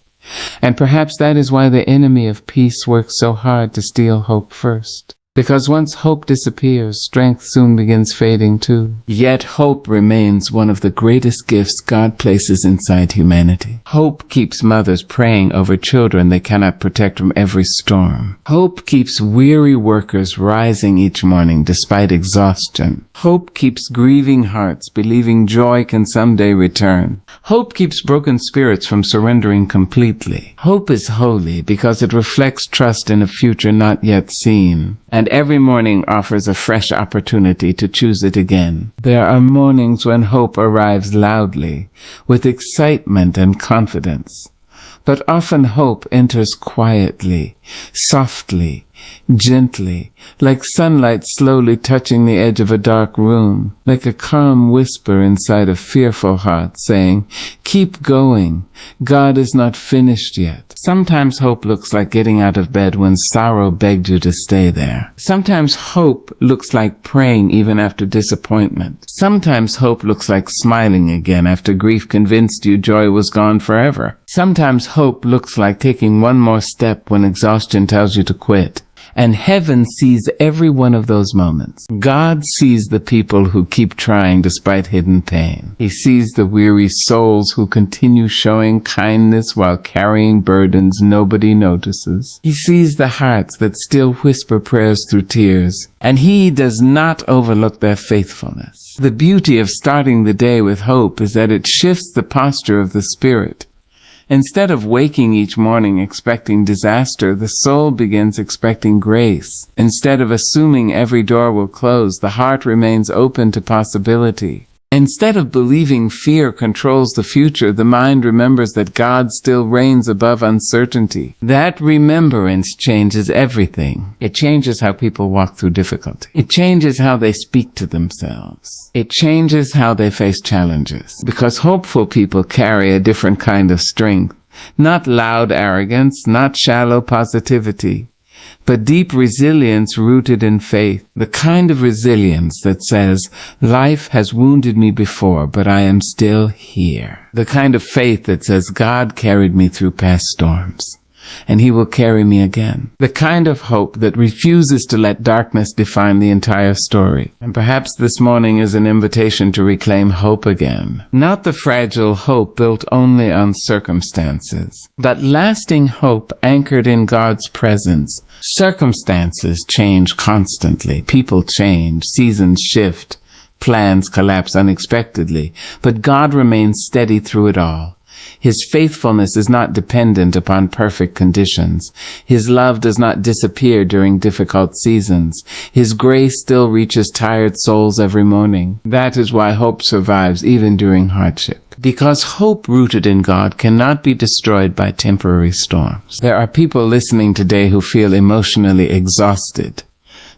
And perhaps that is why the enemy of peace works so hard to steal hope first. Because once hope disappears, strength soon begins fading too. Yet hope remains one of the greatest gifts God places inside humanity. Hope keeps mothers praying over children they cannot protect from every storm. Hope keeps weary workers rising each morning despite exhaustion. Hope keeps grieving hearts believing joy can someday return. Hope keeps broken spirits from surrendering completely. Hope is holy because it reflects trust in a future not yet seen. And every morning offers a fresh opportunity to choose it again. There are mornings when hope arrives loudly, with excitement and confidence. But often hope enters quietly, softly, gently, like sunlight slowly touching the edge of a dark room, like a calm whisper inside a fearful heart saying, "Keep going. God is not finished yet." Sometimes hope looks like getting out of bed when sorrow begged you to stay there. Sometimes hope looks like praying even after disappointment. Sometimes hope looks like smiling again after grief convinced you joy was gone forever. Sometimes hope looks like taking one more step when exhaustion tells you to quit. And heaven sees every one of those moments. God sees the people who keep trying despite hidden pain. He sees the weary souls who continue showing kindness while carrying burdens nobody notices. He sees the hearts that still whisper prayers through tears. And he does not overlook their faithfulness. The beauty of starting the day with hope is that it shifts the posture of the spirit. Instead of waking each morning expecting disaster, the soul begins expecting grace. Instead of assuming every door will close, the heart remains open to possibility. Instead of believing fear controls the future, the mind remembers that God still reigns above uncertainty. That remembrance changes everything. It changes how people walk through difficulty. It changes how they speak to themselves. It changes how they face challenges. Because hopeful people carry a different kind of strength. Not loud arrogance, not shallow positivity, but deep resilience rooted in faith. The kind of resilience that says, life has wounded me before, but I am still here. The kind of faith that says, God carried me through past storms. and he will carry me again. The kind of hope that refuses to let darkness define the entire story. And perhaps this morning is an invitation to reclaim hope again. Not the fragile hope built only on circumstances, but lasting hope anchored in God's presence. Circumstances change constantly. People change. Seasons shift. Plans collapse unexpectedly. But God remains steady through it all. His faithfulness is not dependent upon perfect conditions. His love does not disappear during difficult seasons. His grace still reaches tired souls every morning. That is why hope survives even during hardship. Because hope rooted in God cannot be destroyed by temporary storms. There are people listening today who feel emotionally exhausted.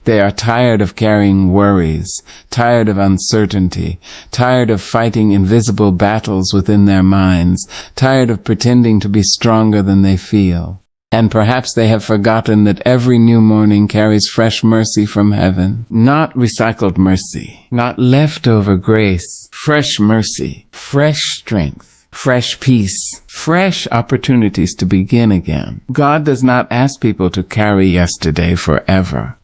They are tired of carrying worries, tired of uncertainty, tired of fighting invisible battles within their minds, tired of pretending to be stronger than they feel. And perhaps they have forgotten that every new morning carries fresh mercy from heaven. Not recycled mercy, not leftover grace, fresh mercy, fresh strength, fresh peace, fresh opportunities to begin again. God does not ask people to carry yesterday forever.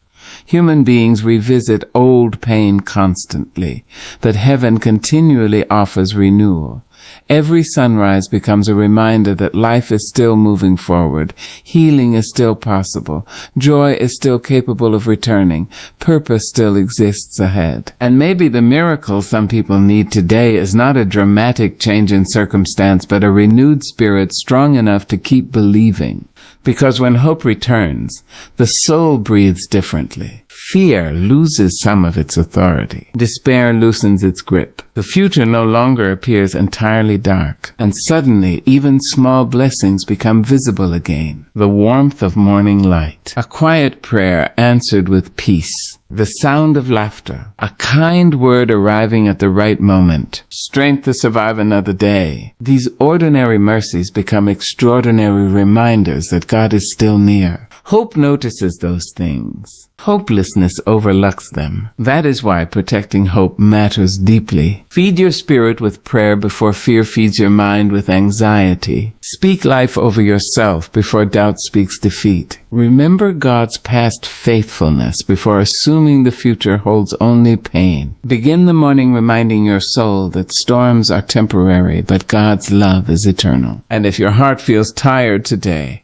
Human beings revisit old pain constantly, but heaven continually offers renewal. Every sunrise becomes a reminder that life is still moving forward, healing is still possible, joy is still capable of returning, purpose still exists ahead. And maybe the miracle some people need today is not a dramatic change in circumstance, but a renewed spirit strong enough to keep believing. Because when hope returns, the soul breathes differently. Fear loses some of its authority. Despair loosens its grip. The future no longer appears entirely dark. And suddenly, even small blessings become visible again. The warmth of morning light. A quiet prayer answered with peace. The sound of laughter. A kind word arriving at the right moment. Strength to survive another day. These ordinary mercies become extraordinary reminders that God is still near. Hope notices those things. Hopelessness overlooks them. That is why protecting hope matters deeply. Feed your spirit with prayer before fear feeds your mind with anxiety. Speak life over yourself before doubt speaks defeat. Remember God's past faithfulness before assuming the future holds only pain. Begin the morning reminding your soul that storms are temporary, but God's love is eternal. And if your heart feels tired today,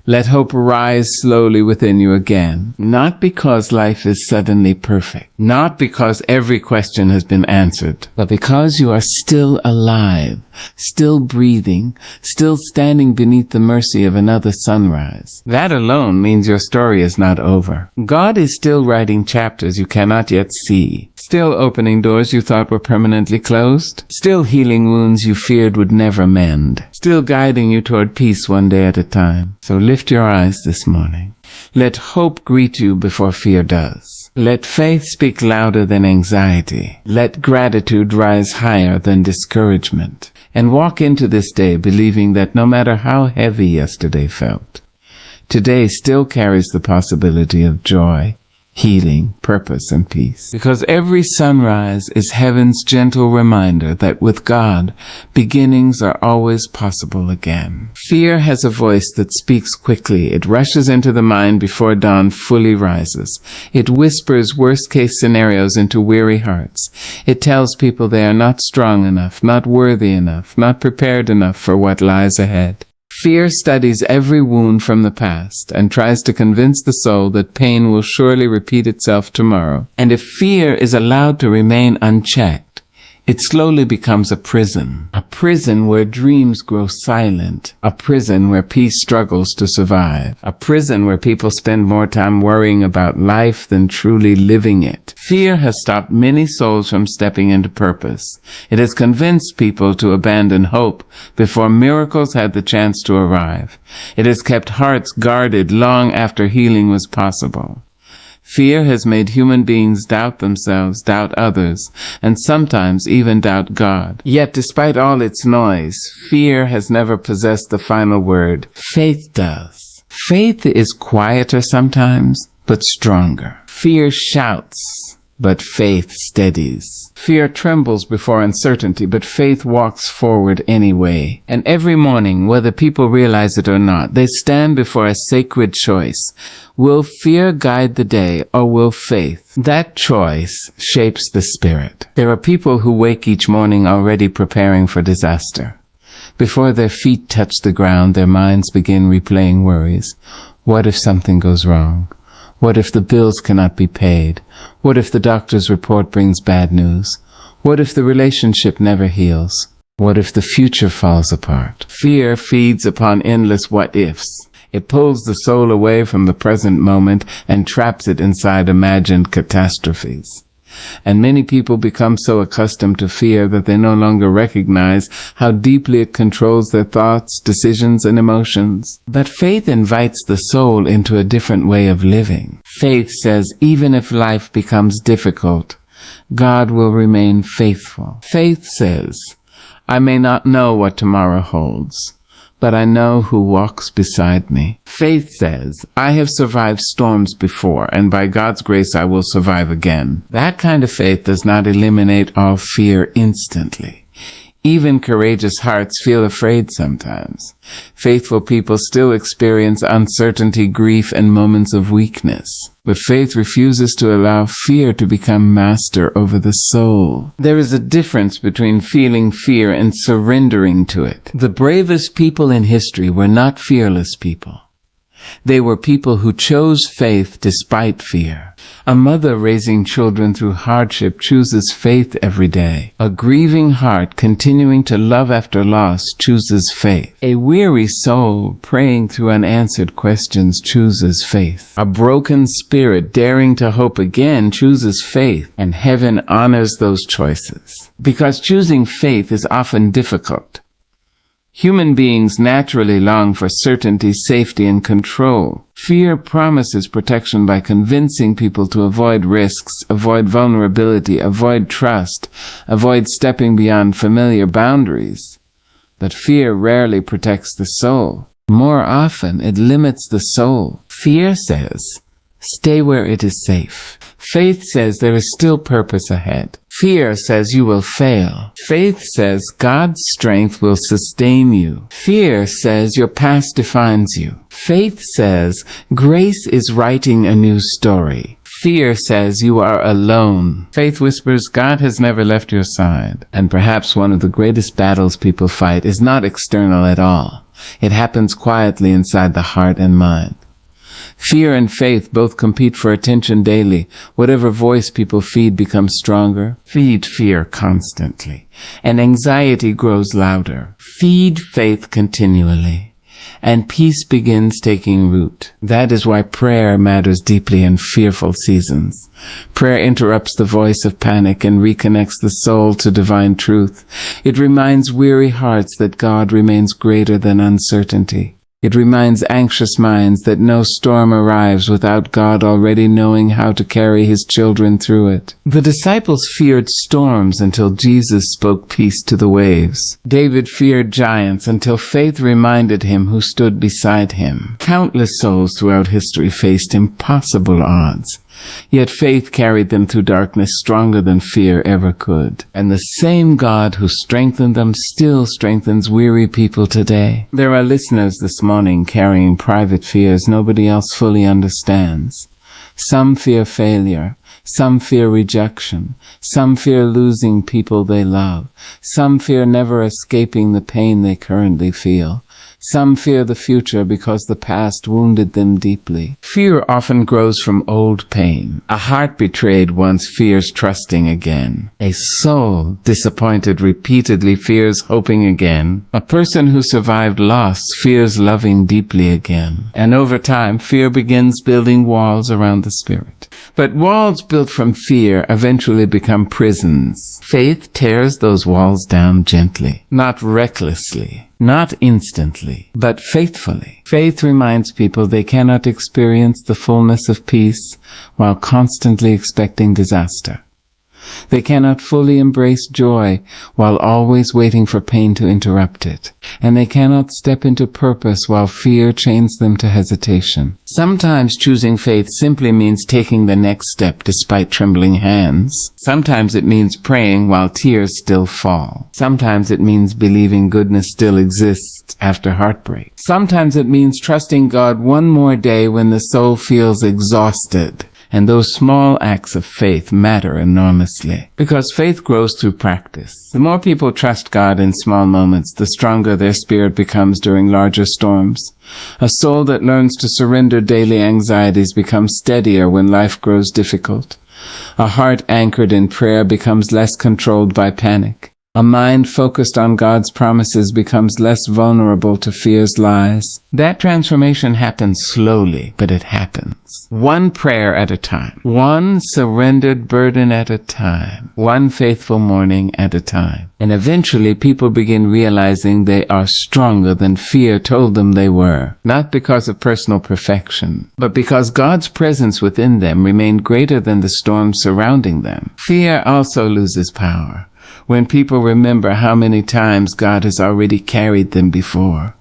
let hope rise slowly within you again, not because life is suddenly perfect, not because every question has been answered, but because you are still alive, still breathing, still standing beneath the mercy of another sunrise. That alone means your story is not over. God is still writing chapters you cannot yet see, still opening doors you thought were permanently closed, still healing wounds you feared would never mend, still guiding you toward peace one day at a time. So lift your eyes this morning. Let hope greet you before fear does. Let faith speak louder than anxiety. Let gratitude rise higher than discouragement. And walk into this day believing that no matter how heavy yesterday felt, today still carries the possibility of joy, healing, purpose, and peace. Because every sunrise is heaven's gentle reminder that with God, beginnings are always possible again. Fear has a voice that speaks quickly. It rushes into the mind before dawn fully rises. It whispers worst-case scenarios into weary hearts. It tells people they are not strong enough, not worthy enough, not prepared enough for what lies ahead. Fear studies every wound from the past and tries to convince the soul that pain will surely repeat itself tomorrow. And if fear is allowed to remain unchecked, it slowly becomes a prison where dreams grow silent, a prison where peace struggles to survive, a prison where people spend more time worrying about life than truly living it. Fear has stopped many souls from stepping into purpose. It has convinced people to abandon hope before miracles had the chance to arrive. It has kept hearts guarded long after healing was possible. Fear has made human beings doubt themselves, doubt others, and sometimes even doubt God. Yet despite all its noise, fear has never possessed the final word. Faith does. Faith is quieter sometimes, but stronger. Fear shouts. but faith steadies. Fear trembles before uncertainty, but faith walks forward anyway. And every morning, whether people realize it or not, they stand before a sacred choice. Will fear guide the day, or will faith? That choice shapes the spirit. There are people who wake each morning already preparing for disaster. Before their feet touch the ground, their minds begin replaying worries. What if something goes wrong? What if the bills cannot be paid? What if the doctor's report brings bad news? What if the relationship never heals? What if the future falls apart? Fear feeds upon endless what-ifs. It pulls the soul away from the present moment and traps it inside imagined catastrophes. And many people become so accustomed to fear that they no longer recognize how deeply it controls their thoughts, decisions, and emotions. But faith invites the soul into a different way of living. Faith says, even if life becomes difficult, God will remain faithful. Faith says, I may not know what tomorrow holds, but I know who walks beside me. Faith says, I have survived storms before, and by God's grace I will survive again. That kind of faith does not eliminate all fear instantly. Even courageous hearts feel afraid sometimes. Faithful people still experience uncertainty, grief, and moments of weakness. But faith refuses to allow fear to become master over the soul. There is a difference between feeling fear and surrendering to it. The bravest people in history were not fearless people. They were people who chose faith despite fear. A mother raising children through hardship chooses faith every day. A grieving heart continuing to love after loss chooses faith. A weary soul praying through unanswered questions chooses faith. A broken spirit daring to hope again chooses faith, and heaven honors those choices. Because choosing faith is often difficult. Human beings naturally long for certainty, safety, and control. Fear promises protection by convincing people to avoid risks, avoid vulnerability, avoid trust, avoid stepping beyond familiar boundaries. But fear rarely protects the soul. More often, it limits the soul. Fear says, stay where it is safe. Faith says there is still purpose ahead. Fear says you will fail. Faith says God's strength will sustain you. Fear says your past defines you. Faith says grace is writing a new story. Fear says you are alone. Faith whispers God has never left your side. And perhaps one of the greatest battles people fight is not external at all. It happens quietly inside the heart and mind. Fear and faith both compete for attention daily. Whatever voice people feed becomes stronger. Feed fear constantly, and anxiety grows louder. Feed faith continually, and peace begins taking root. That is why prayer matters deeply in fearful seasons. Prayer interrupts the voice of panic and reconnects the soul to divine truth. It reminds weary hearts that God remains greater than uncertainty. It reminds anxious minds that no storm arrives without God already knowing how to carry his children through it. The disciples feared storms until Jesus spoke peace to the waves. David feared giants until faith reminded him who stood beside him. Countless souls throughout history faced impossible odds. Yet faith carried them through darkness stronger than fear ever could. And the same God who strengthened them still strengthens weary people today. There are listeners this morning carrying private fears nobody else fully understands. Some fear failure. Some fear rejection. Some fear losing people they love. Some fear never escaping the pain they currently feel. Some fear the future because the past wounded them deeply. Fear often grows from old pain. A heart betrayed once fears trusting again. A soul disappointed repeatedly fears hoping again. A person who survived loss fears loving deeply again. And over time, fear begins building walls around the spirit. But walls built from fear eventually become prisons. Faith tears those walls down gently, not recklessly. Not instantly, but faithfully. Faith reminds people they cannot experience the fullness of peace while constantly expecting disaster. They cannot fully embrace joy while always waiting for pain to interrupt it. And they cannot step into purpose while fear chains them to hesitation. Sometimes choosing faith simply means taking the next step despite trembling hands. Sometimes it means praying while tears still fall. Sometimes it means believing goodness still exists after heartbreak. Sometimes it means trusting God one more day when the soul feels exhausted. And those small acts of faith matter enormously, because faith grows through practice. The more people trust God in small moments, the stronger their spirit becomes during larger storms. A soul that learns to surrender daily anxieties becomes steadier when life grows difficult. A heart anchored in prayer becomes less controlled by panic. A mind focused on God's promises becomes less vulnerable to fear's lies. That transformation happens slowly, but it happens. One prayer at a time. One surrendered burden at a time. One faithful morning at a time. And eventually people begin realizing they are stronger than fear told them they were. Not because of personal perfection, but because God's presence within them remained greater than the storms surrounding them. Fear also loses power when people remember how many times God has already carried them before.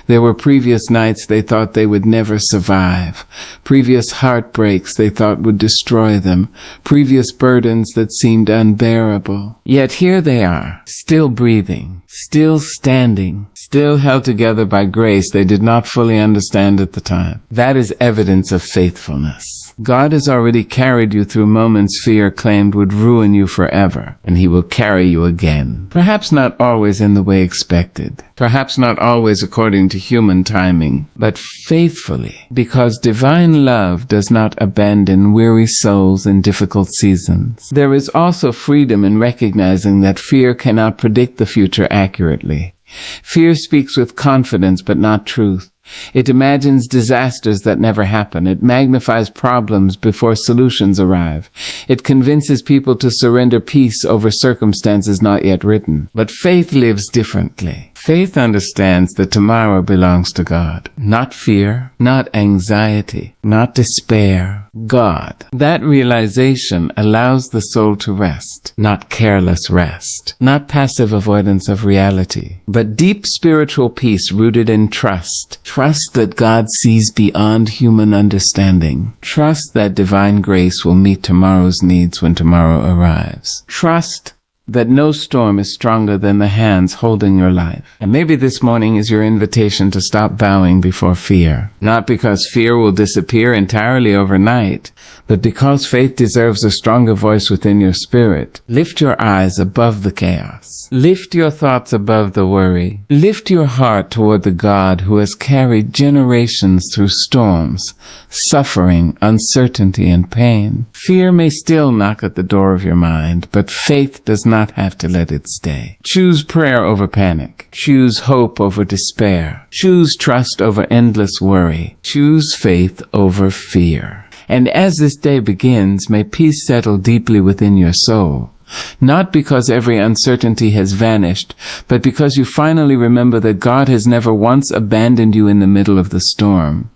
There were previous nights they thought they would never survive, previous heartbreaks they thought would destroy them, previous burdens that seemed unbearable. Yet here they are, still breathing, still standing, still held together by grace they did not fully understand at the time. That is evidence of faithfulness. God has already carried you through moments fear claimed would ruin you forever, and He will carry you again. Perhaps not always in the way expected, perhaps not always according to human timing, but faithfully, because divine love does not abandon weary souls in difficult seasons. There is also freedom in recognizing that fear cannot predict the future accurately. Fear speaks with confidence but not truth. It imagines disasters that never happen. It magnifies problems before solutions arrive. It convinces people to surrender peace over circumstances not yet written. But faith lives differently. Faith understands that tomorrow belongs to God. Not fear, not anxiety, not despair. God. That realization allows the soul to rest, not careless rest, not passive avoidance of reality, but deep spiritual peace rooted in trust. Trust that God sees beyond human understanding. Trust that divine grace will meet tomorrow's needs when tomorrow arrives. Trust that no storm is stronger than the hands holding your life. And maybe this morning is your invitation to stop bowing before fear. Not because fear will disappear entirely overnight, but because faith deserves a stronger voice within your spirit. Lift your eyes above the chaos. Lift your thoughts above the worry. Lift your heart toward the God who has carried generations through storms, suffering, uncertainty, and pain. Fear may still knock at the door of your mind, but faith does not have to let it stay. Choose prayer over panic. Choose hope over despair. Choose trust over endless worry. Choose faith over fear. And as this day begins, may peace settle deeply within your soul. Not because every uncertainty has vanished, but because you finally remember that God has never once abandoned you in the middle of the storm.